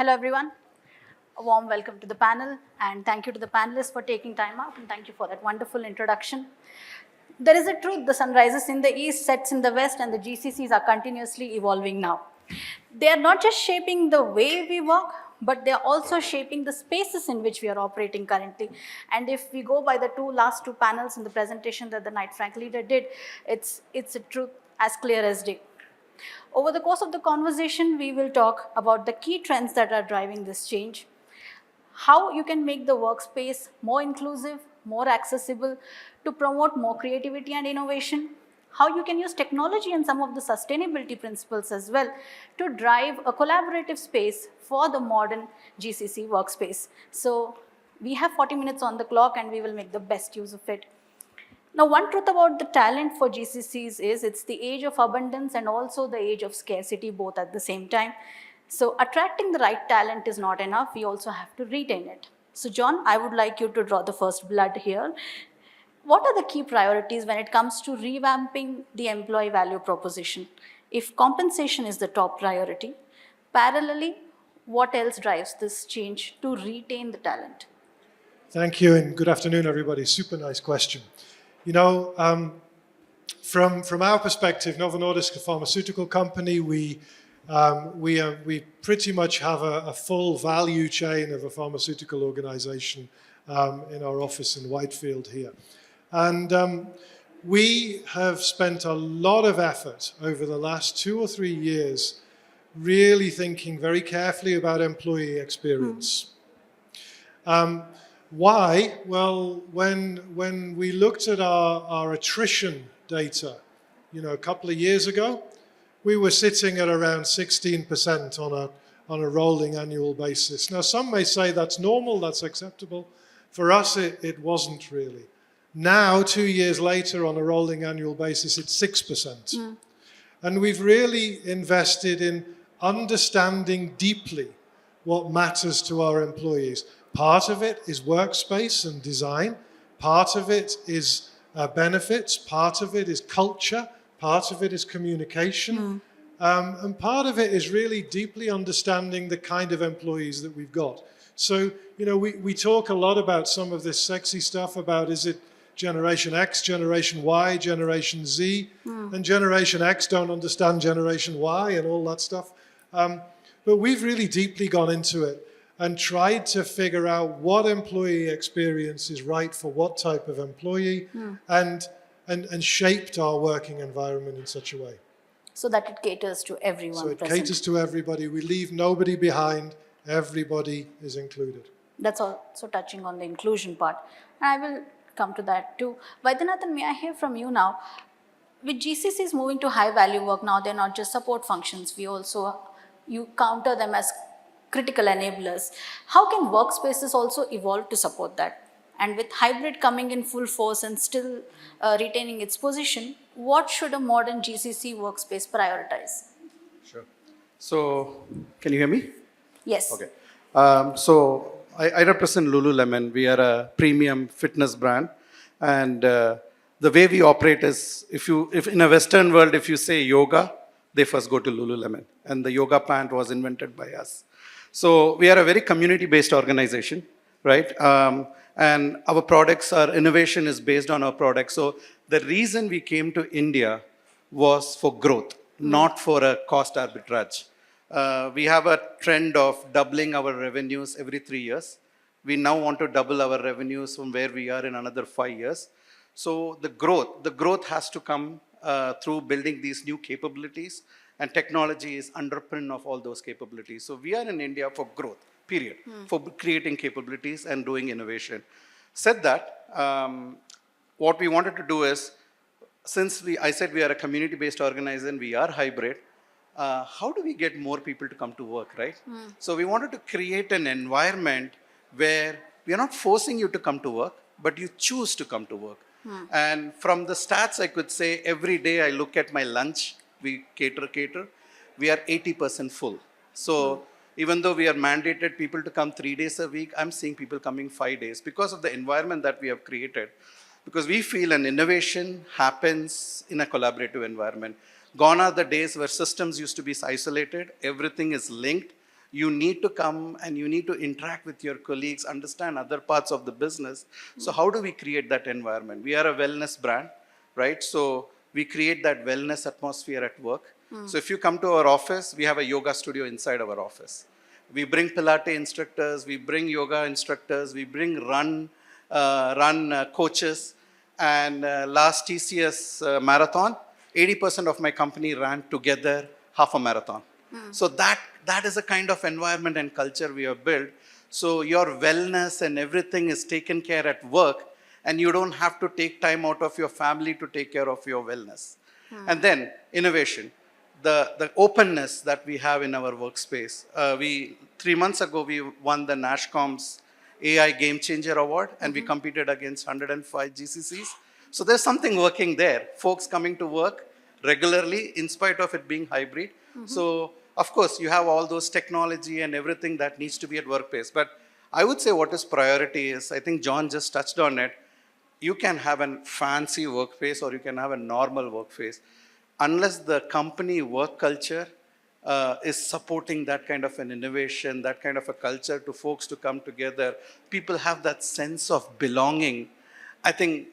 Hello everyone, a warm welcome to the panel and thank you to the panelists for taking time out and thank you for that wonderful introduction. There is a truth, the sun rises in the east, sets in the west and the GCCs are continuously evolving now. They are not just shaping the way we work, but they are also shaping the spaces in which we are operating currently. And if we go by the last two panels in the presentation that the Knight Frank leader did, it's a truth as clear as day. Over the course of the conversation, we will talk about the key trends that are driving this change, how you can make the workspace more inclusive, more accessible to promote more creativity and innovation, how you can use technology and some of the sustainability principles as well to drive a collaborative space for the modern GCC workspace. So we have 40 minutes on the clock and we will make the best use of it. Now, one truth about the talent for GCCs is it's the age of abundance and also the age of scarcity, both at the same time. So attracting the right talent is not enough. We also have to retain it. So John, I would like you to draw the first blood here. What are the key priorities when it comes to revamping the employee value proposition? If compensation is the top priority, parallelly, what else drives this change to retain the talent? Thank you and good afternoon, everybody. Super nice question. You know, from our perspective, Novo Nordisk, a pharmaceutical company, we pretty much have a full value chain of a pharmaceutical organization in our office in Whitefield here. And we have spent a lot of effort over the last 2 or 3 years really thinking very carefully about employee experience. Why? Well, when we looked at our attrition data, you know, a couple of years ago, we were sitting at around 16% on a rolling annual basis. Now, some may say that's normal, that's acceptable. For us, it wasn't really. Now, 2 years later, on a rolling annual basis, it's 6%. And we've really invested in understanding deeply what matters to our employees. Part of it is workspace and design. Part of it is benefits. Part of it is culture. Part of it is communication. And part of it is really deeply understanding the kind of employees that we've got. So, you know, we talk a lot about some of this sexy stuff about is it Generation X, Generation Y, Generation Z, and Generation X don't understand Generation Y and all that stuff. But we've really deeply gone into it and tried to figure out what employee experience is right for what type of employee and shaped our working environment in such a way. So that it caters to everyone. So it present. caters to everybody. We leave nobody behind. Everybody is included. That's also touching on the inclusion part. And I will come to that too. Vaidyanathan, may I hear from you now? With GCCs moving to high value work now, they're not just support functions. You counter them as critical enablers. How can workspaces also evolve to support that? And with hybrid coming in full force and still retaining its position, what should a modern GCC workspace prioritize? Sure. So, can you hear me? Yes. Okay. So, I represent Lululemon. We are a premium fitness brand. And the way we operate is, if in a Western world, if you say yoga, they first go to Lululemon. And the yoga pant was invented by us. So we are a very community-based organization, right? And our products, our innovation is based on our products. So the reason we came to India was for growth, not for a cost arbitrage. We have a trend of doubling our revenues every 3 years. We now want to double our revenues from where we are in another 5 years. So the growth has to come through building these new capabilities. And technology is underpin of all those capabilities. So we are in India for growth, period, for creating capabilities and doing innovation. Said that, what we wanted to do is, since I said we are a community-based organization, we are hybrid, how do we get more people to come to work, right? So we wanted to create an environment where we are not forcing you to come to work, but you choose to come to work. And from the stats, I could say every day I look at my lunch, we cater, we are 80% full. So even though we are mandated people to come 3 days a week, I'm seeing people coming 5 days because of the environment that we have created. Because we feel an innovation happens in a collaborative environment. Gone are the days where systems used to be isolated, everything is linked. You need to come and you need to interact with your colleagues, understand other parts of the business. So how do we create that environment? We are a wellness brand, right? So we create that wellness atmosphere at work. So if you come to our office, we have a yoga studio inside our office. We bring Pilates instructors, we bring yoga instructors, we bring run coaches. And last TCS marathon, 80% of my company ran together half a marathon. So that is a kind of environment and culture we have built. So your wellness and everything is taken care at work, and you don't have to take time out of your family to take care of your wellness. And then innovation, the openness that we have in our workspace. 3 months ago, we won the NASSCOM's AI Game Changer Award, and we competed against 105 GCCs. So there's something working there. Folks coming to work regularly in spite of it being hybrid. So of course, you have all those technology and everything that needs to be at workplace. But I would say what is priority is, I think John just touched on it. You can have a fancy workplace or you can have a normal workplace. Unless the company work culture is supporting that kind of an innovation, that kind of a culture to folks to come together, people have that sense of belonging. I think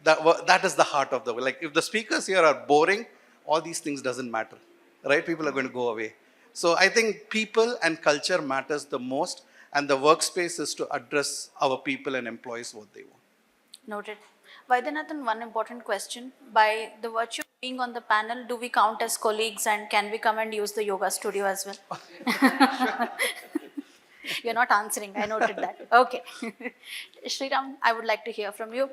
that is the heart of the work. Like if the speakers here are boring, all these things doesn't matter, right? People are going to go away. So I think people and culture matters the most, and the workspace is to address our people and employees what they want. Noted. Vaidyanathan, one important question. By the virtue of being on the panel, do we count as colleagues, and can we come and use the yoga studio as well? You're not answering. I noted that. Okay. Sriram, I would like to hear from you.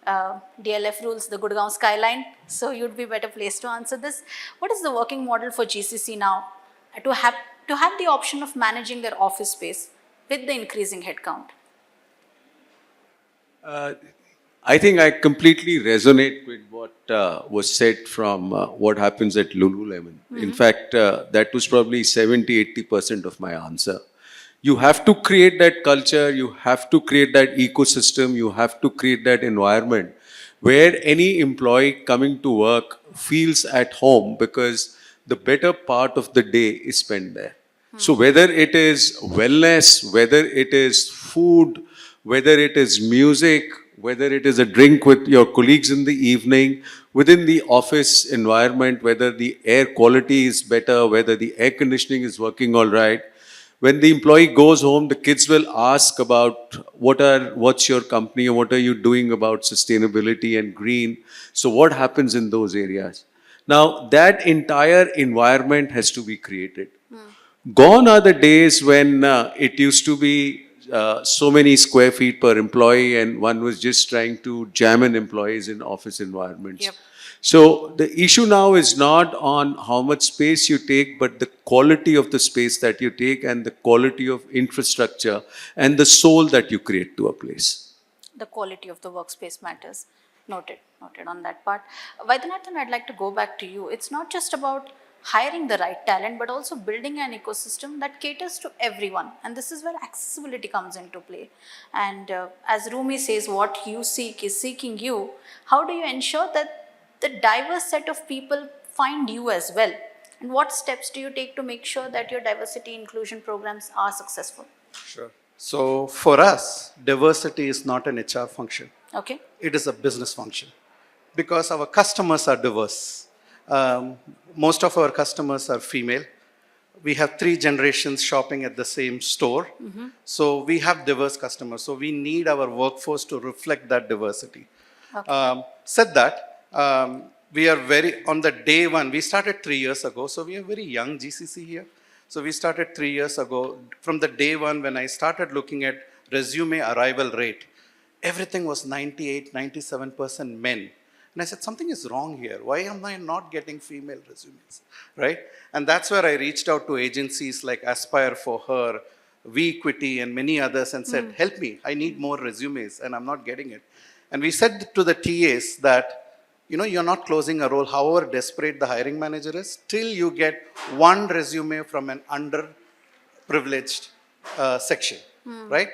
DLF rules the Gurgaon skyline, so you'd be better placed to answer this. What is the working model for GCC now to have the option of managing their office space with the increasing headcount? I think I completely resonate with what was said from what happens at Lululemon. In fact, that was probably 70-80% of my answer. You have to create that culture, you have to create that ecosystem, you have to create that environment where any employee coming to work feels at home, because the better part of the day is spent there. So whether it is wellness, whether it is food, whether it is music, whether it is a drink with your colleagues in the evening, within the office environment, whether the air quality is better, whether the air conditioning is working all right. When the employee goes home, the kids will ask about what's your company, or what are you doing about sustainability and green. So what happens in those areas? Now, that entire environment has to be created. Gone are the days when it used to be so many square feet per employee, and one was just trying to jam in employees in office environments. Yep. So the issue now is not on how much space you take, but the quality of the space that you take and the quality of infrastructure and the soul that you create to a place. The quality of the workspace matters. Noted on that part. Vaidyanathan, I'd like to go back to you. It's not just about hiring the right talent, but also building an ecosystem that caters to everyone. And this is where accessibility comes into play. And as Rumi says, what you seek is seeking you. How do you ensure that the diverse set of people find you as well? And what steps do you take to make sure that your diversity inclusion programs are successful? Sure. So for us, diversity is not an HR function. Okay. It is a business function, because our customers are diverse. Most of our customers are female. We have 3 generations shopping at the same store. So we have diverse customers. So we need our workforce to reflect that diversity. Okay. Said that, we are on the day one, we started 3 years ago. So we are very young GCC here. So we started 3 years ago. From the day one, when I started looking at resume arrival rate, everything was 98-97% men. And I said, something is wrong here. Why am I not getting female resumes, right? And that's where I reached out to agencies like Aspire for Her, VEquity, and many others, and said, help me, I need more resumes, and I'm not getting it. And we said to the TAs that, you're not closing a role, however desperate the hiring manager is, till you get one resume from an underprivileged section, right?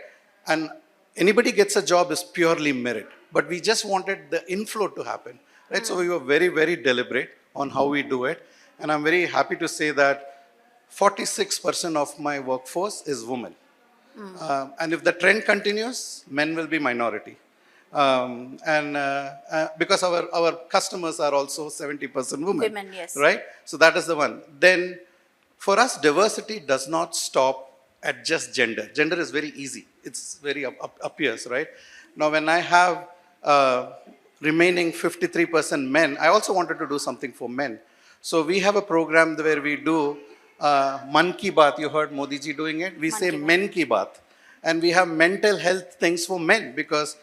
And anybody gets a job is purely merit. But we just wanted the inflow to happen, right? So we were very, very deliberate on how we do it. And I'm very happy to say that 46% of my workforce is women. And if the trend continues, men will be minority. Because our customers are also 70% women. Women, yes. Right? So that is the one. Then for us, diversity does not stop at just gender. Gender is very easy. It's very appears, right? Now, when I have remaining 53% men, I also wanted to do something for men. So we have a program where we do Man Ki Baat. You heard Modi ji doing it. We say Men Ki Baat. And we have mental health things for men, because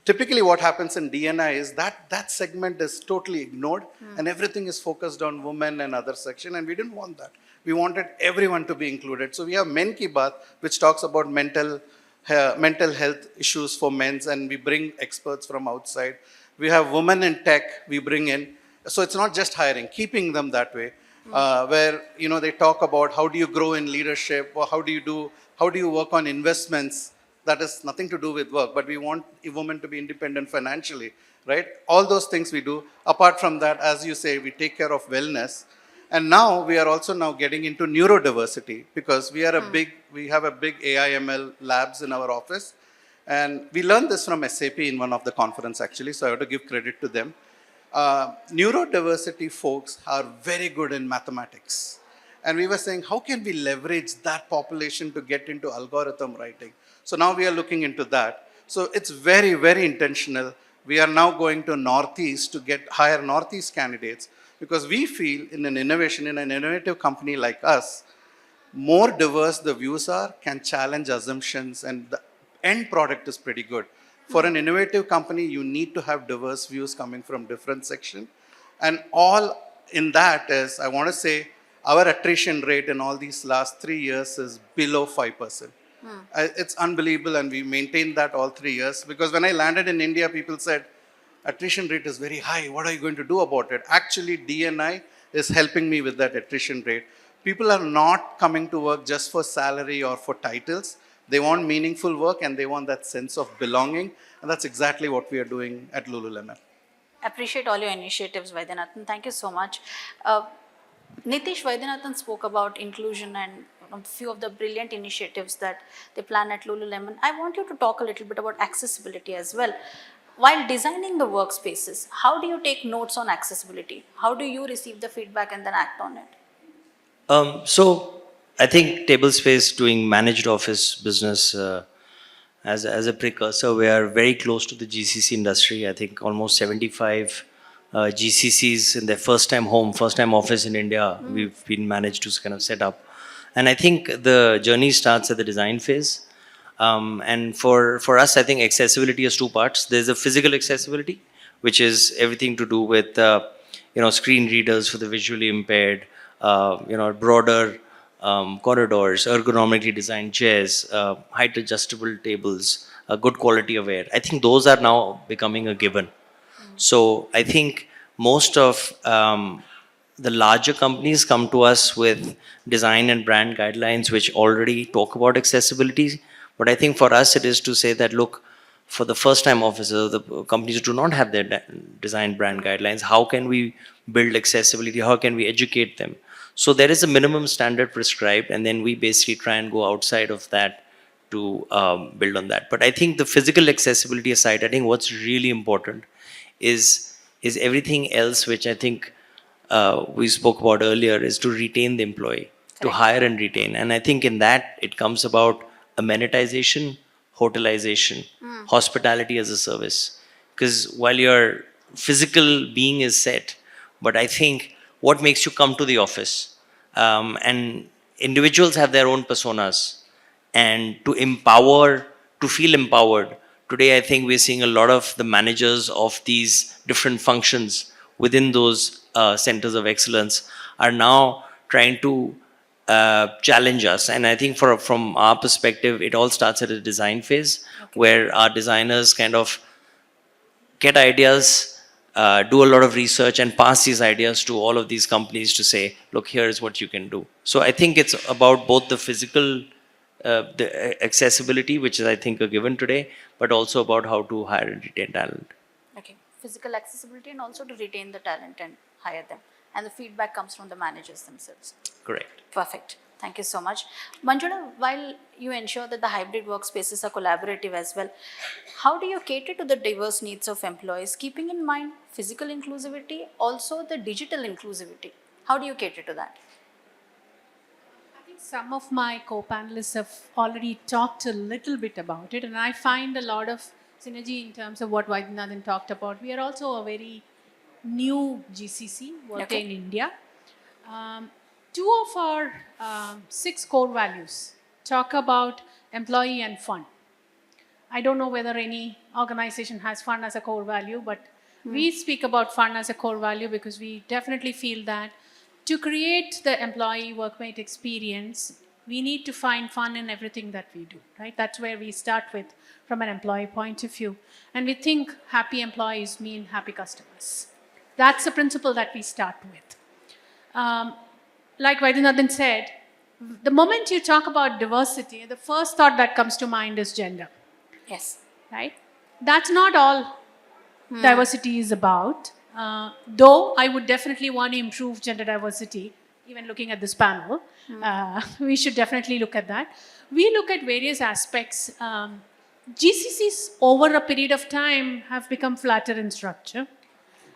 typically what happens in DNI is that segment is totally ignored and everything is focused on women and other section, and we didn't want that. We wanted everyone to be included. So we have Men Ki Baat, which talks about mental health issues for men, and we bring experts from outside. We have Women in Tech, we bring in. So it's not just hiring, keeping them that way, where they talk about how do you grow in leadership, or how do you work on investments. That has nothing to do with work, but we want a woman to be independent financially, right? All those things we do. Apart from that, as you say, we take care of wellness. And now we are also now getting into neurodiversity, because we have a big AI/ML labs in our office. And we learned this from SAP in one of the conference actually, so I have to give credit to them. Neurodiversity folks are very good in mathematics. And we were saying, how can we leverage that population to get into algorithm writing? So now we are looking into that. So it's very, very intentional. We are now going to Northeast to hire Northeast candidates, because we feel in an innovative company like us, more diverse the views are, can challenge assumptions, and the end product is pretty good. For an innovative company, you need to have diverse views coming from different sections. And all in that is, I want to say, our attrition rate in all these last 3 years is below 5%. It's unbelievable, and we maintained that all 3 years. Because when I landed in India, people said, attrition rate is very high. What are you going to do about it? Actually, DNI is helping me with that attrition rate. People are not coming to work just for salary or for titles. They want meaningful work, and they want that sense of belonging. And that's exactly what we are doing at Lululemon. Appreciate all your initiatives, Vaidyanathan. Thank you so much. Nitish, Vaidyanathan spoke about inclusion and a few of the brilliant initiatives that they plan at Lululemon. I want you to talk a little bit about accessibility as well. While designing the workspaces, how do you take notes on accessibility? How do you receive the feedback and then act on it? So I think Tablespace doing managed office business as a precursor, we are very close to the GCC industry. I think almost 75 GCCs in their first time office in India, we've been managed to kind of set up. And I think the journey starts at the design phase. And for us, I think accessibility has two parts. There's a physical accessibility, which is everything to do with screen readers for the visually impaired, broader corridors, ergonomically designed chairs, height adjustable tables, good quality of air. I think those are now becoming a given. So I think most of the larger companies come to us with design and brand guidelines which already talk about accessibility. But I think for us it is to say that, look, for the first time officers, the companies do not have their design brand guidelines. How can we build accessibility? How can we educate them? So there is a minimum standard prescribed, and then we basically try and go outside of that to build on that. But I think the physical accessibility aside, I think what's really important is everything else, which I think we spoke about earlier, is to retain the employee, to hire and retain. And I think in that, it comes about amenitization, hotelization, hospitality as a service. Because while your physical being is set, but I think what makes you come to the office, and individuals have their own personas, and to feel empowered. Today, I think we're seeing a lot of the managers of these different functions within those centers of excellence are now trying to challenge us. And I think from our perspective, it all starts at a design phase, where our designers kind of get ideas, do a lot of research, and pass these ideas to all of these companies to say, look, here is what you can do. So I think it's about both the physical the accessibility, which is, I think, a given today, but also about how to hire and retain talent. Okay, physical accessibility and also to retain the talent and hire them. and the feedback comes from the managers themselves. Correct. Perfect. Thank you so much. Manjula, while you ensure that the hybrid workspaces are collaborative as well, how do you cater to the diverse needs of employees, keeping in mind physical inclusivity, also the digital inclusivity? How do you cater to that? I think some of my co-panelists have already talked a little bit about it, and I find a lot of synergy in terms of what Vaidyanathan talked about. We are also a very new GCC working in India. Two of our 6 core values talk about employee and fun. I don't know whether any organization has fun as a core value, but we speak about fun as a core value because we definitely feel that to create the employee workmate experience, we need to find fun in everything that we do, right? That's where we start with from an employee point of view. And we think happy employees mean happy customers. That's the principle that we start with. Like Vaidyanathan said, the moment you talk about diversity, the first thought that comes to mind is gender. Yes. Right? That's not all diversity is about. Though I would definitely want to improve gender diversity, even looking at this panel, we should definitely look at that. We look at various aspects. GCCs over a period of time have become flatter in structure.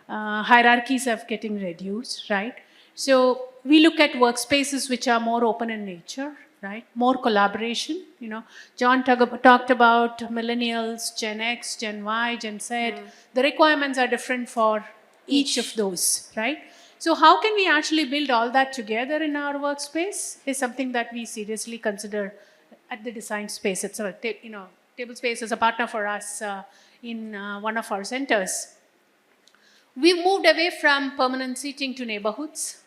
Hierarchies are getting reduced, right? So we look at workspaces which are more open in nature, right? More collaboration. You know, John talked about millennials, Gen X, Gen Y, Gen Z. The requirements are different for each of those, right? So how can we actually build all that together in our workspace is something that we seriously consider at the design space itself. You know, Table Space is a partner for us in one of our centers. We moved away from permanent seating to neighborhoods,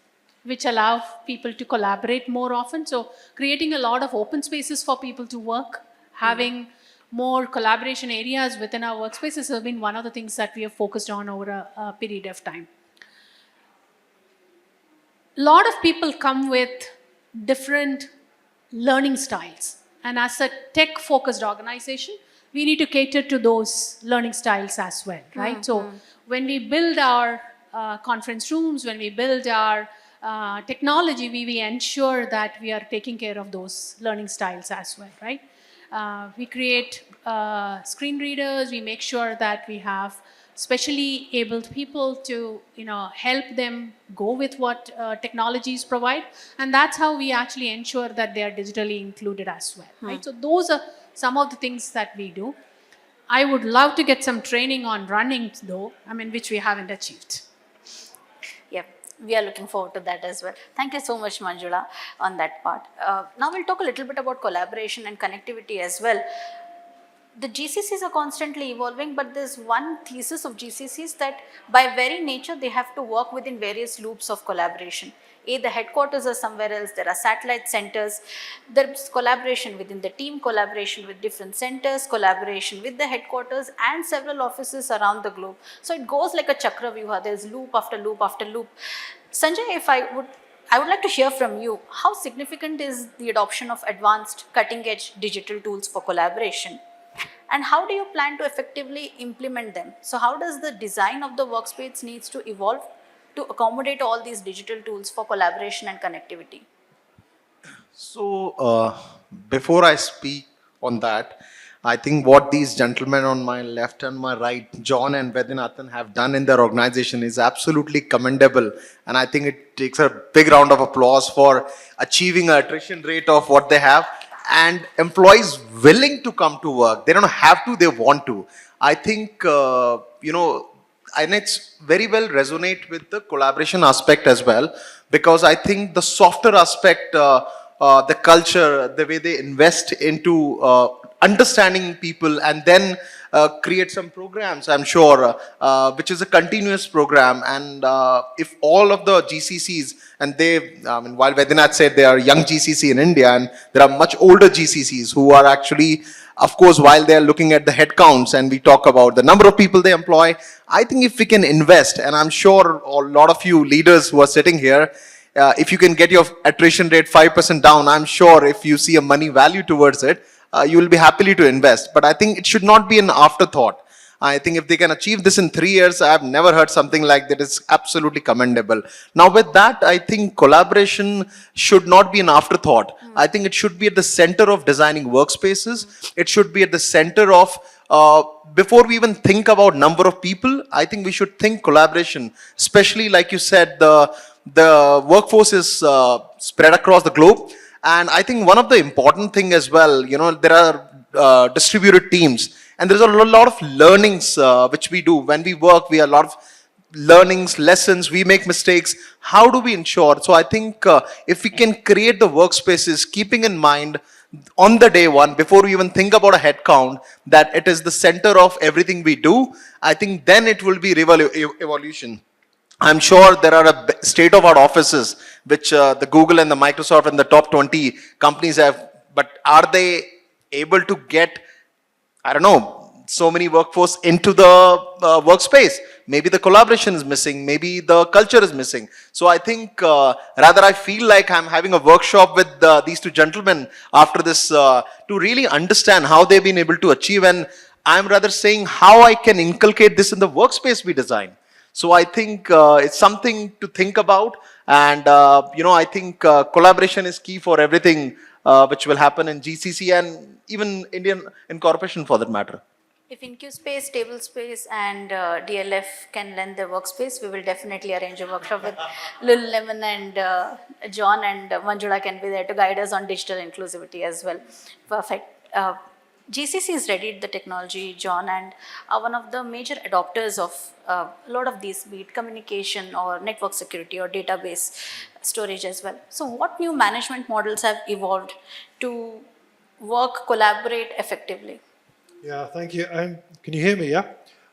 which allow people to collaborate more often. So creating a lot of open spaces for people to work, having more collaboration areas within our workspaces has been one of the things that we have focused on over a period of time. A lot of people come with different learning styles. And as a tech-focused organization, we need to cater to those learning styles as well, right? So when we build our conference rooms, when we build our technology, we ensure that we are taking care of those learning styles as well, right? We create screen readers. We make sure that we have specially abled people to, help them go with what technologies provide. And that's how we actually ensure that they are digitally included as well, right? So those are some of the things that we do. I would love to get some training on running though, which we haven't achieved. Yep. We are looking forward to that as well. Thank you so much, Manjula, on that part. Now we'll talk a little bit about collaboration and connectivity as well. The GCCs are constantly evolving, but there's one thesis of GCCs that by very nature, they have to work within various loops of collaboration. The headquarters are somewhere else, there are satellite centers, there's collaboration within the team, collaboration with different centers, collaboration with the headquarters and several offices around the globe. So it goes like a chakra vyuha, there's loop after loop after loop. Sanjay, I would like to hear from you, how significant is the adoption of advanced cutting-edge digital tools for collaboration? And how do you plan to effectively implement them? So how does the design of the workspace needs to evolve to accommodate all these digital tools for collaboration and connectivity? So before I speak on that, I think what these gentlemen on my left and my right, John and Vaidyanathan, have done in their organization is absolutely commendable. And I think it takes a big round of applause for achieving an attrition rate of what they have. And employees willing to come to work. They don't have to, they want to. I think, and it's very well resonate with the collaboration aspect as well, because I think the softer aspect, the culture, the way they invest into understanding people and then create some programs, I'm sure, which is a continuous program. And if all of the GCCs, and while Vaidyanathan said they are young GCC in India, and there are much older GCCs who are actually, of course, while they are looking at the headcounts and we talk about the number of people they employ, I think if we can invest, and I'm sure a lot of you leaders who are sitting here, if you can get your attrition rate 5% down, I'm sure if you see a money value towards it, you will be happily to invest. But I think it should not be an afterthought. I think if they can achieve this in 3 years, I have never heard something like that. It's absolutely commendable. Now, with that, I think collaboration should not be an afterthought. I think it should be at the center of designing workspaces. It should be at the center of before we even think about number of people, I think we should think collaboration, especially like you said, the workforce is spread across the globe. And I think one of the important thing as well, there are distributed teams, and there's a lot of learnings which we do when we work. We have a lot of learnings, lessons, we make mistakes. How do we ensure? So I think if we can create the workspaces, keeping in mind on the day one, before we even think about a head count, that it is the center of everything we do, I think then it will be evolution. I'm sure there are state-of-art offices which the Google and the Microsoft and the top 20 companies have, but are they able to get, I don't know, so many workforce into the workspace? Maybe the collaboration is missing, maybe the culture is missing. So I think rather I feel like I'm having a workshop with these two gentlemen after this to really understand how they've been able to achieve, and I'm rather saying how I can inculcate this in the workspace we design. So I think it's something to think about, and I think collaboration is key for everything which will happen in GCC and even Indian incorporation for that matter. If IncuSpace, Tablespace and DLF can lend their workspace, we will definitely arrange a workshop with Lululemon, and John and Manjula can be there to guide us on digital inclusivity as well. Perfect. GCC is ready the technology, John, and are one of the major adopters of a lot of these, be it communication or network security or database storage as well. So what new management models have evolved to work, collaborate effectively? Yeah, thank you. Can you hear me? Yeah,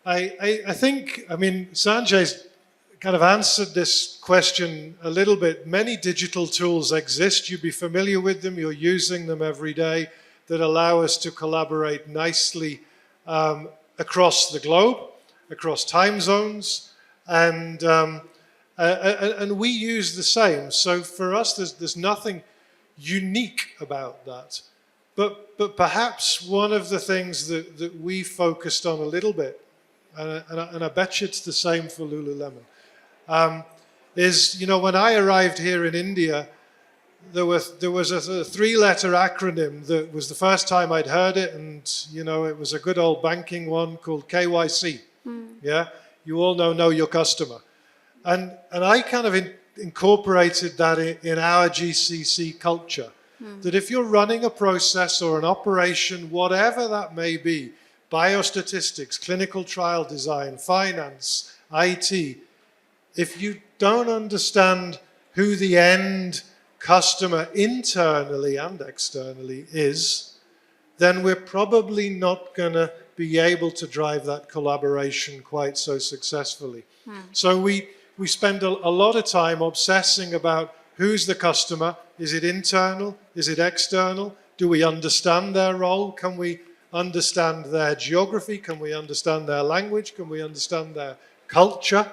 I think, Sanjay's kind of answered this question a little bit. Many digital tools exist. You'd be familiar with them. You're using them every day, that allow us to collaborate nicely across the globe, across time zones, and we use the same. So for us, there's nothing unique about that. But perhaps one of the things that we focused on a little bit, and I bet you it's the same for Lululemon, is, when I arrived here in India, there was a three-letter acronym that was the first time I'd heard it, and, it was a good old banking one called KYC. Yeah, you all know your customer. And I kind of incorporated that in our GCC culture. That if you're running a process or an operation, whatever that may be, biostatistics, clinical trial design, finance, IT, if you don't understand who the end customer internally and externally is, then we're probably not going to be able to drive that collaboration quite so successfully. So we spend a lot of time obsessing about who's the customer. Is it internal? Is it external? Do we understand their role? Can we understand their geography? Can we understand their language? Can we understand their culture?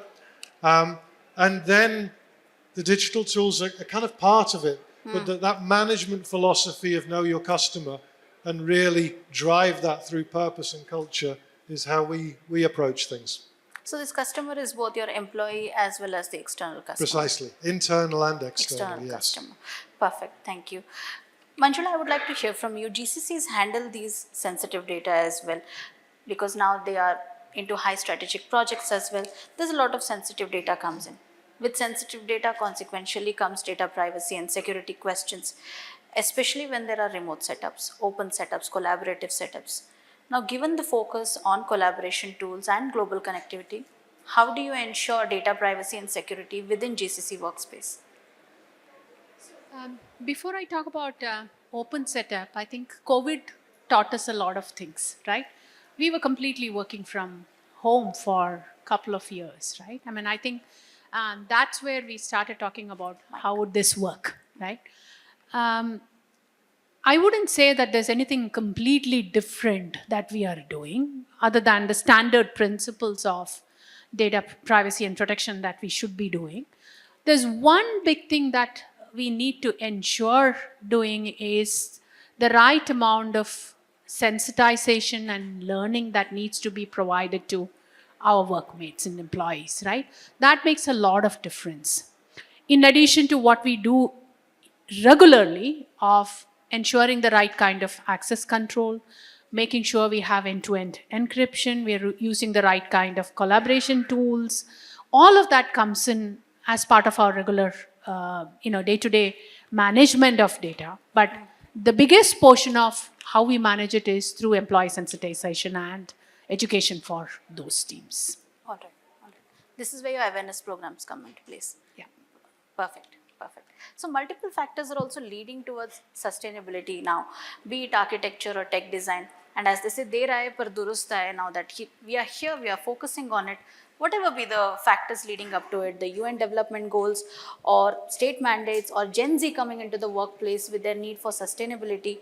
And then the digital tools are kind of part of it. But that management philosophy of know your customer and really drive that through purpose and culture is how we approach things. So this customer is both your employee as well as the external customer. Precisely. Internal and external, External yes. customer. Perfect. Thank you. Manjula, I would like to hear from you. GCCs handle these sensitive data as well, because now they are into high strategic projects as well. There's a lot of sensitive data comes in. With sensitive data, consequentially comes data privacy and security questions, especially when there are remote setups, open setups, collaborative setups. Now, given the focus on collaboration tools and global connectivity, how do you ensure data privacy and security within GCC workspace? Before I talk about open setup, I think COVID taught us a lot of things, right? We were completely working from home for a couple of years, right? I think that's where we started talking about how would this work, right? I wouldn't say that there's anything completely different that we are doing other than the standard principles of data privacy and protection that we should be doing. There's one big thing that we need to ensure doing is the right amount of sensitization and learning that needs to be provided to our workmates and employees, right? That makes a lot of difference. In addition to what we do regularly of ensuring the right kind of access control, making sure we have end-to-end encryption, we're using the right kind of collaboration tools, all of that comes in as part of our regular day-to-day management of data. But the biggest portion of how we manage it is through employee sensitization and education for those teams. All right, all right. This is where your awareness programs come into place. Yeah. Perfect, perfect. So multiple factors are also leading towards sustainability now, be it architecture or tech design. And as they say, der aaye par durust aaye, now that we are here, we are focusing on it. Whatever be the factors leading up to it, the UN development goals or state mandates or Gen Z coming into the workplace with their need for sustainability,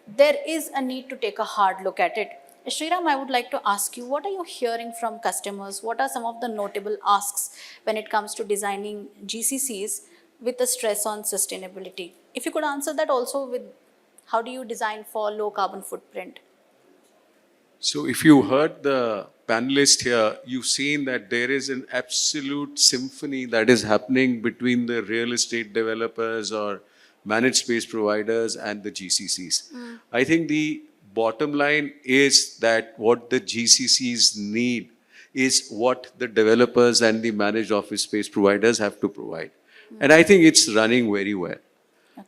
there is a need to take a hard look at it. Sriram, I would like to ask you, what are you hearing from customers? What are some of the notable asks when it comes to designing GCCs with a stress on sustainability? If you could answer that also with how do you design for low carbon footprint? So if you heard the panelist here, you've seen that there is an absolute symphony that is happening between the real estate developers or managed space providers and the GCCs. I think the bottom line is that what the GCCs need is what the developers and the managed office space providers have to provide. And I think it's running very well.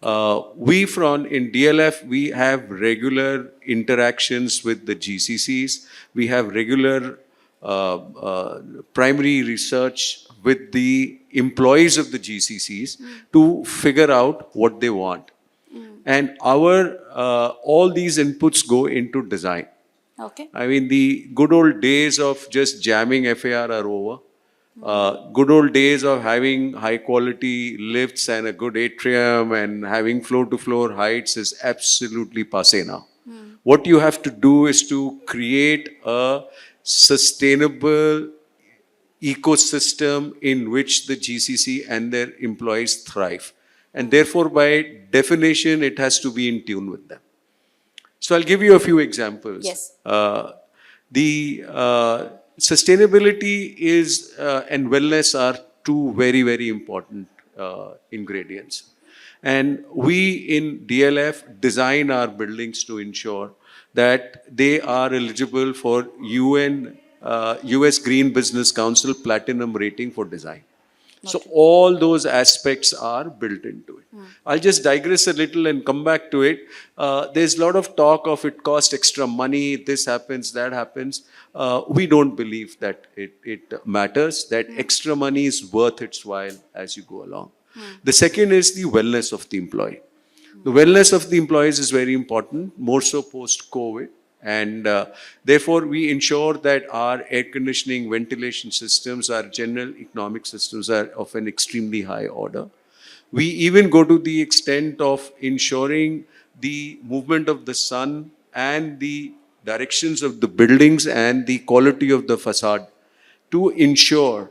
In DLF, we have regular interactions with the GCCs. We have regular primary research with the employees of the GCCs to figure out what they want. And all these inputs go into design. Okay. I mean, the good old days of just jamming FAR are over. Good old days of having high quality lifts and a good atrium and having floor to floor heights is absolutely passé now. What you have to do is to create a sustainable ecosystem in which the GCC and their employees thrive. And therefore, by definition, it has to be in tune with them. So I'll give you a few examples. Yes. Sustainability is and wellness are two very, very important ingredients. And we in DLF design our buildings to ensure that they are eligible for US Green Business Council Platinum rating for design. So all those aspects are built into it. I'll just digress a little and come back to it. There's a lot of talk of it costs extra money, this happens, that happens. We don't believe that it matters, that extra money is worth its while as you go along. The second is the wellness of the employee. The wellness of the employees is very important, more so post-COVID. And therefore, we ensure that our air conditioning, ventilation systems, our general economic systems are of an extremely high order. We even go to the extent of ensuring the movement of the sun and the directions of the buildings and the quality of the facade to ensure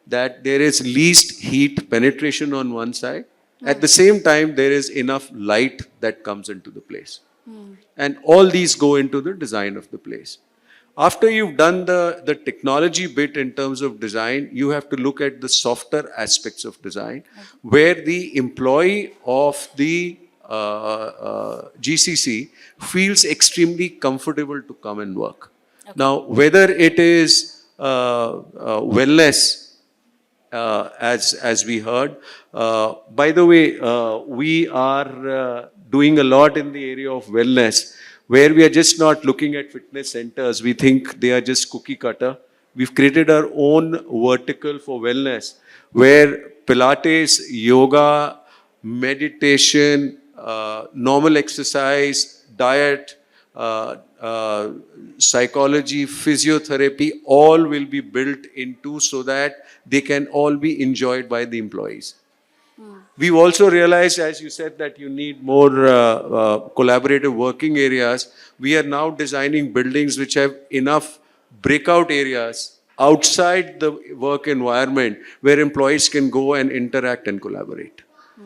that there is least heat penetration on one side. At the same time, there is enough light that comes into the place. And all these go into the design of the place. After you've done the technology bit in terms of design, you have to look at the softer aspects of design, where the employee of the GCC feels extremely comfortable to come and work. Now, whether it is wellness, as we heard. By the way, we are doing a lot in the area of wellness, where we are just not looking at fitness centers. We think they are just cookie cutter. We've created our own vertical for wellness, where Pilates, yoga, meditation, normal exercise, diet, psychology, physiotherapy, all will be built into so that they can all be enjoyed by the employees. We've also realized, as you said, that you need more collaborative working areas. We are now designing buildings which have enough breakout areas outside the work environment where employees can go and interact and collaborate.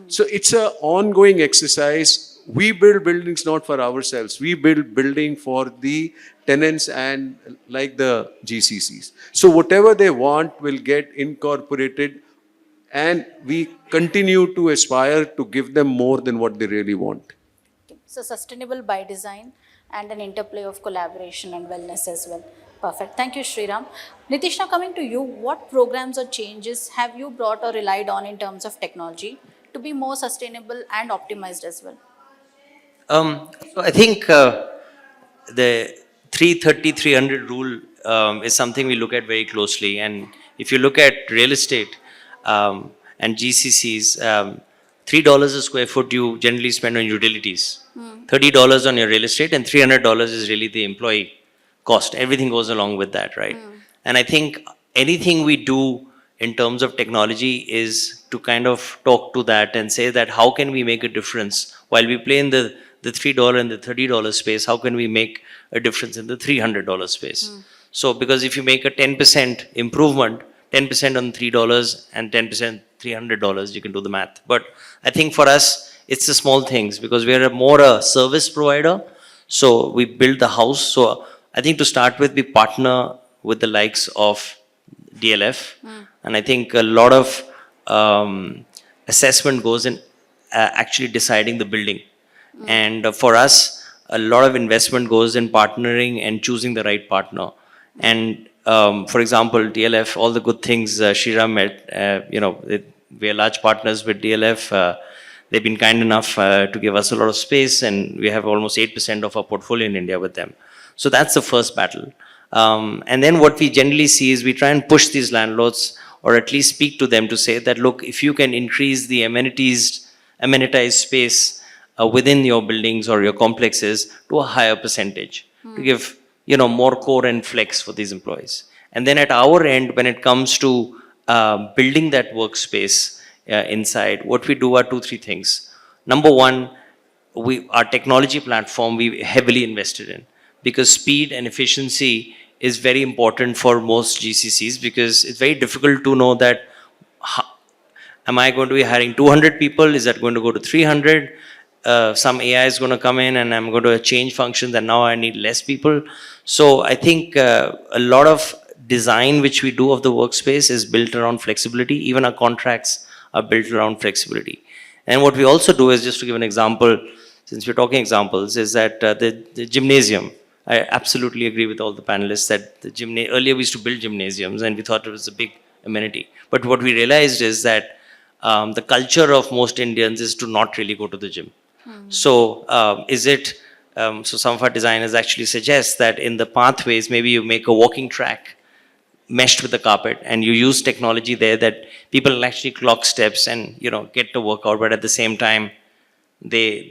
So it's an ongoing exercise. we build buildings not for ourselves. We build building for the tenants and like the GCCs. So whatever they want will get incorporated, and we continue to aspire to give them more than what they really want. So sustainable by design and an interplay of collaboration and wellness as well. Perfect. Thank you, Sriram. Nitish, now coming to you, what programs or changes have you brought or relied on in terms of technology to be more sustainable and optimized as well? So I think the 330-300 rule is something we look at very closely. And if you look at real estate and GCCs, $3 a square foot you generally spend on utilities, $30 on your real estate, and $300 is really the employee cost. Everything goes along with that, right? And I think anything we do in terms of technology is to kind of talk to that and say that how can we make a difference while we play in the $3 and the $30 space, how can we make a difference in the $300 space? So because if you make a 10% improvement, 10% on $3 and 10% $300, you can do the math. But I think for us, it's the small things because we are more a service provider. So we build the house. So I think to start with, we partner with the likes of DLF. And I think a lot of assessment goes in actually deciding the building. And for us, a lot of investment goes in partnering and choosing the right partner. And for example, DLF, all the good things Shriram we are large partners with DLF. They've been kind enough to give us a lot of space, and we have almost 8% of our portfolio in India with them. So that's the first battle. And then what we generally see is we try and push these landlords, or at least speak to them to say that, look, if you can increase the amenitized space within your buildings or your complexes to a higher percentage, to give more core and flex for these employees. And then at our end, when it comes to building that workspace inside, what we do are 2-3 things. Number one, our technology platform we heavily invested in, because speed and efficiency is very important for most GCCs, because it's very difficult to know that am I going to be hiring 200 people? Is that going to go to 300? Some AI is going to come in and I'm going to change functions and now I need less people. So I think a lot of design which we do of the workspace is built around flexibility. Even our contracts are built around flexibility. And what we also do is, just to give an example, since we're talking examples, is that the gymnasium. I absolutely agree with all the panelists that earlier we used to build gymnasiums and we thought it was a big amenity. But what we realized is that the culture of most Indians is to not really go to the gym. So so some of our designers actually suggest that in the pathways, maybe you make a walking track meshed with the carpet and you use technology there that people will actually clock steps and get to work out, but at the same time they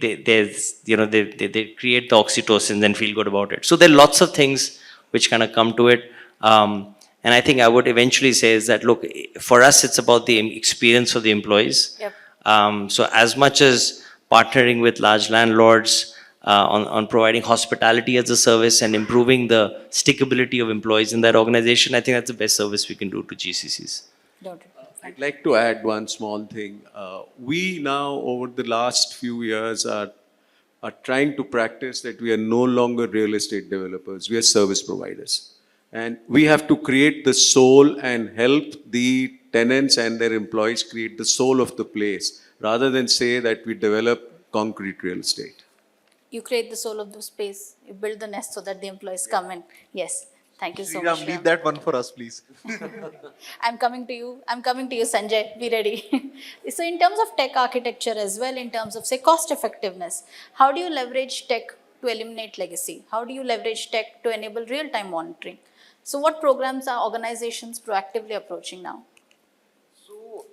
create the oxytocin and feel good about it. So there are lots of things which kind of come to it. And I think I would eventually say is that, look, for us, it's about the experience of the employees. Yep. So as much as partnering with large landlords on providing hospitality as a service and improving the stickability of employees in that organization, I think that's the best service we can do to GCCs. Noted. I'd like to add one small thing. We now, over the last few years, are trying to practice that we are no longer real estate developers. We are service providers. And we have to create the soul and help the tenants and their employees create the soul of the place, rather than say that we develop concrete real estate. You create the soul of the space. You build the nest so that the employees come in. Yes. Thank you so much. Leave that one for us, please. I'm coming to you, Sanjay. Be ready. So in terms of tech architecture as well, in terms of, say, cost effectiveness, how do you leverage tech to eliminate legacy? How do you leverage tech to enable real-time monitoring? So what programs are organizations proactively approaching now? So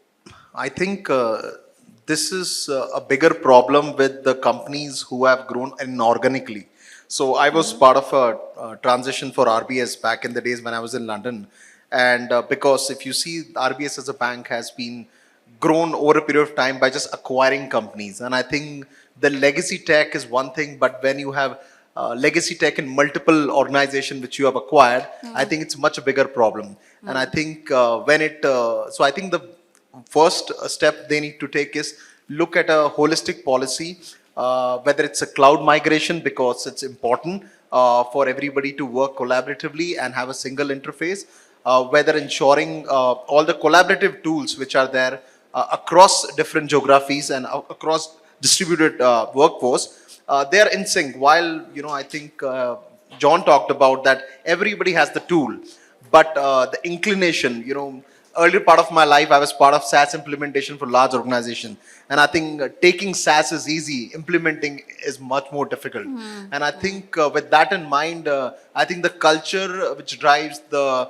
I think this is a bigger problem with the companies who have grown inorganically. So I was part of a transition for RBS back in the days when I was in London. And because if you see, RBS as a bank has been grown over a period of time by just acquiring companies. And I think the legacy tech is one thing, but when you have legacy tech in multiple organizations which you have acquired, I think it's much a bigger problem. And I think so I think the first step they need to take is look at a holistic policy whether it's a cloud migration because it's important for everybody to work collaboratively and have a single interface, whether ensuring all the collaborative tools which are there across different geographies and across distributed workforce, they are in sync. While, I think John talked about that everybody has the tool, but the inclination, earlier part of my life, I was part of SaaS implementation for large organization. And I think taking SaaS is easy, implementing is much more difficult. And I think with that in mind, I think the culture which drives the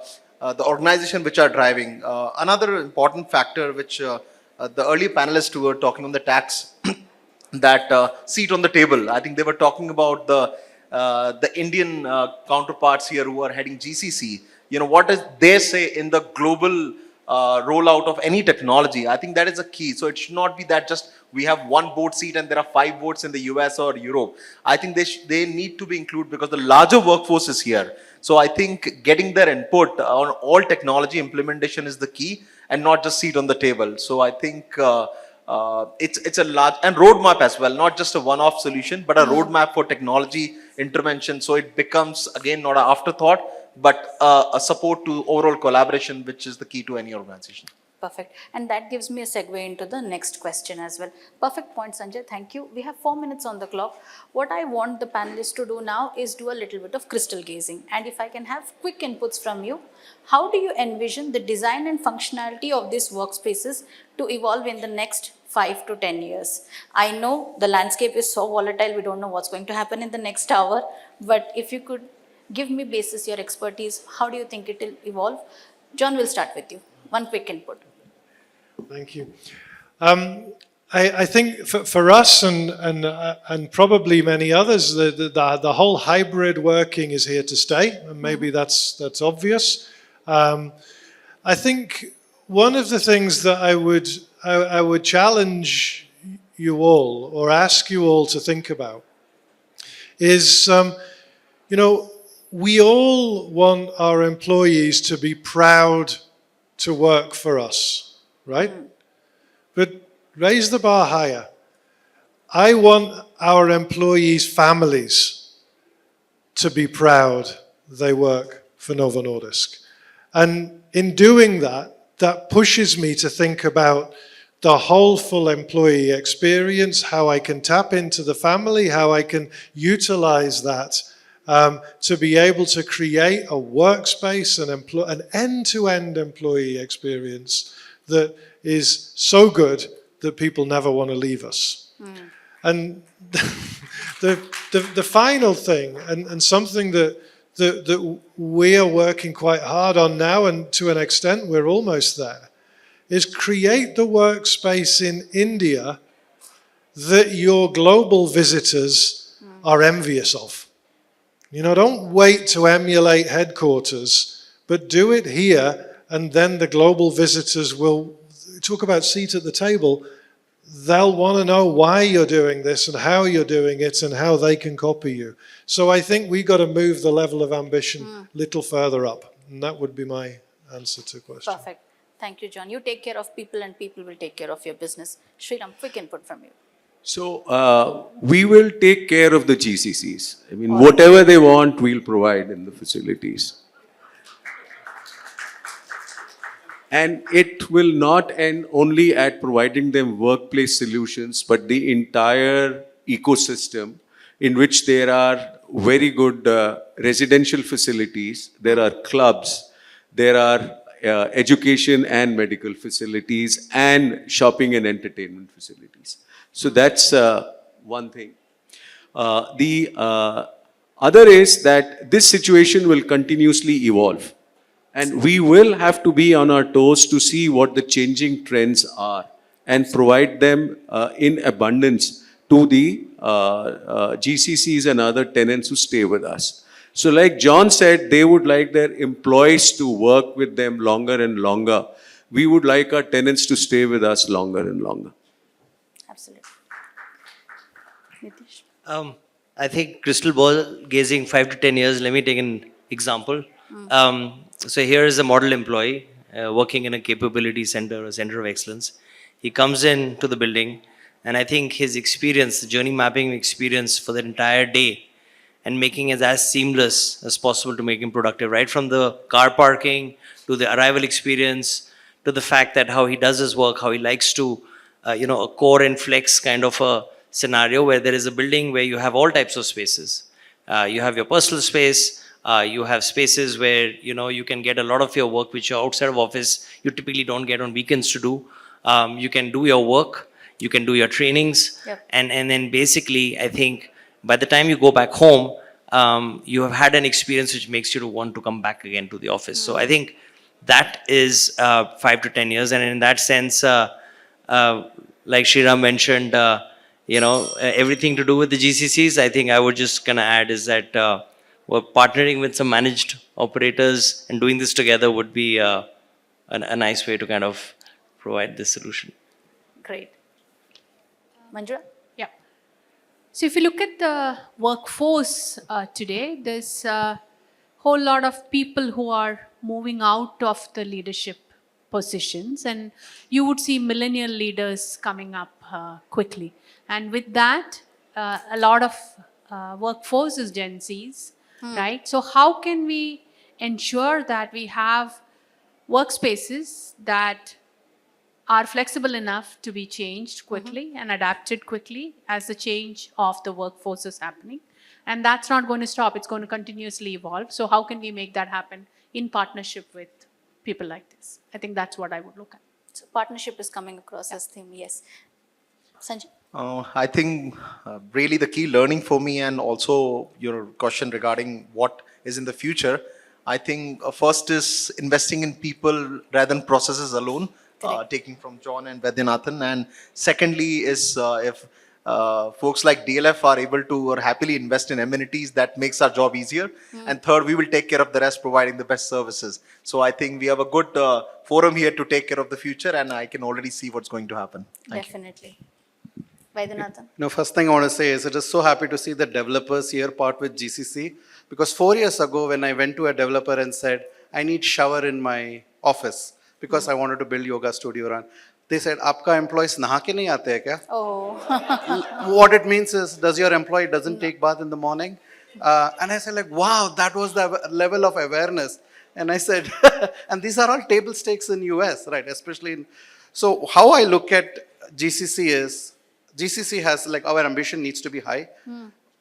organization which are driving. Another important factor which the earlier panelists who were talking on the tax, that seat on the table. I think they were talking about the Indian counterparts here who are heading GCC. What does they say in the global rollout of any technology? I think that is a key. So it should not be that just we have one board seat and there are 5 boards in the US or Europe. I think they need to be included because the larger workforce is here. So I think getting their input on all technology implementation is the key and not just seat on the table. So I think it's a large and roadmap as well, not just a one-off solution, but a roadmap for technology intervention. So it becomes again not an afterthought, but a support to overall collaboration, which is the key to any organization. Perfect. And that gives me a segue into the next question as well. Perfect point, Sanjay. Thank you. We have 4 minutes on the clock. What I want the panelists to do now is do a little bit of crystal gazing. And if I can have quick inputs from you, how do you envision the design and functionality of these workspaces to evolve in the next 5 to 10 years? I know the landscape is so volatile, we don't know what's going to happen in the next hour. But if you could give me basis your expertise, how do you think it will evolve? John, we'll start with you. One quick input. Thank you. I think for us and probably many others, the whole hybrid working is here to stay, and maybe that's obvious. I think one of the things that I would challenge you all or ask you all to think about is, we all want our employees to be proud to work for us, right? But raise the bar higher. I want our employees' families to be proud they work for Novo Nordisk. And in doing that, that pushes me to think about the whole full employee experience, how I can tap into the family, how I can utilize that to be able to create a workspace, an end-to-end employee experience that is so good that people never want to leave us. And the final thing, and something that we are working quite hard on now, and to an extent we're almost there, is create the workspace in India that your global visitors are envious of. Don't wait to emulate headquarters, but do it here, and then the global visitors will talk about seat at the table. They'll want to know why you're doing this and how you're doing it and how they can copy you. So I think we got to move the level of ambition a little further up. And that would be my answer to the question. Perfect. Thank you, John. You take care of people and people will take care of your business. Sriram, quick input from you. So we will take care of the GCCs. I mean, whatever they want, we'll provide in the facilities. And it will not end only at providing them workplace solutions, but the entire ecosystem in which there are very good residential facilities, there are clubs, there are education and medical facilities, and shopping and entertainment facilities. So that's one thing. The other is that this situation will continuously evolve. And we will have to be on our toes to see what the changing trends are and provide them in abundance to the GCCs and other tenants who stay with us. So like John said, they would like their employees to work with them longer and longer. We would like our tenants to stay with us longer and longer. Absolutely. Nitish? I think crystal ball gazing 5 to 10 years, let me take an example. So here is a model employee working in a capability center, a center of excellence. He comes in to the building And I think his experience, the journey mapping experience for the entire day, and making it as seamless as possible to make him productive, right from the car parking to the arrival experience to the fact that how he does his work, how he likes to, a core and flex kind of a scenario where there is a building where you have all types of spaces. You have your personal space, you have spaces where, you can get a lot of your work which you're outside of office, you typically don't get on weekends to do. You can do your work, you can do your trainings, Yep. and then basically, I think, by the time you go back home, you have had an experience which makes you to want to come back again to the office. So I think that is 5 to 10 years. And in that sense, like Shriram mentioned, everything to do with the GCCs, I think I would just kind of add is that we're partnering with some managed operators and doing this together would be a nice way to kind of provide this solution. Great. Manjula? Yeah. So if you look at the workforce today, there's a whole lot of people who are moving out of the leadership positions, and you would see millennial leaders coming up quickly. And with that, a lot of workforce is Gen Zs, right? So how can we ensure that we have workspaces that are flexible enough to be changed quickly and adapted quickly as the change of the workforce is happening? And that's not going to stop, it's going to continuously evolve. So how can we make that happen in partnership with people like this? I think that's what I would look at. So partnership is coming across as theme, yes. Sanjay? I think really the key learning for me, and also your question regarding what is in the future, I think first is investing in people rather than processes alone, taking from John and Vaidyanathan. And secondly is if folks like DLF are able to or happily invest in amenities, that makes our job easier. And third, we will take care of the rest, providing the best services. So I think we have a good forum here to take care of the future, and I can already see what's going to happen. Thank you. Definitely. Vaidyanathan? No, first thing I want to say is it is so happy to see the developers here part with GCC, because 4 years ago when I went to a developer and said, I need shower in my office because I wanted to build yoga studio around, they said, "Aapka employees naha ke nahi aate hai kya?" Oh. What it means is, does your employee doesn't take bath in the morning? And I said like, wow, that was the level of awareness. And I said, and these are all table stakes in US, right? Especially in, so how I look at GCC is, GCC has like, our ambition needs to be high.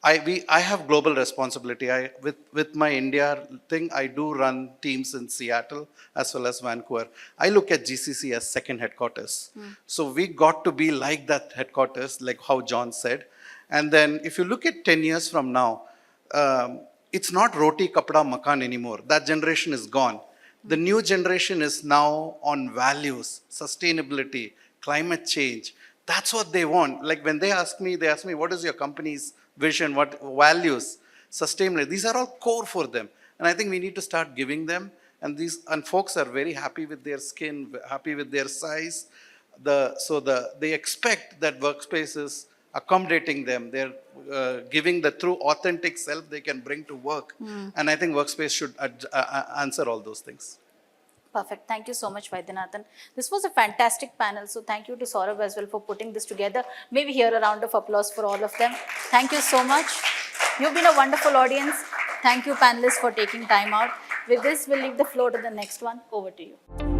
I have global responsibility. With my India thing, I do run teams in Seattle as well as Vancouver. I look at GCC as second headquarters. So we got to be like that headquarters, like how John said. And then if you look at 10 years from now, it's not roti, kapda, makan anymore. That generation is gone. The new generation is now on values, sustainability, climate change. That's what they want. Like when they ask me, what is your company's vision, what values, sustainability. These are all core for them. And I think we need to start giving them. And folks are very happy with their skin, happy with their size. They expect that Workspace is accommodating them. They're giving the true authentic self they can bring to work. And I think Workspace should answer all those things. Perfect. Thank you so much, Vaidyanathan. This was a fantastic panel. So thank you to Saurabh as well for putting this together. Maybe here a round of applause for all of them. Thank you so much. You've been a wonderful audience. Thank you, panelists, for taking time out. With this, we'll leave the floor to the next one. Over to you.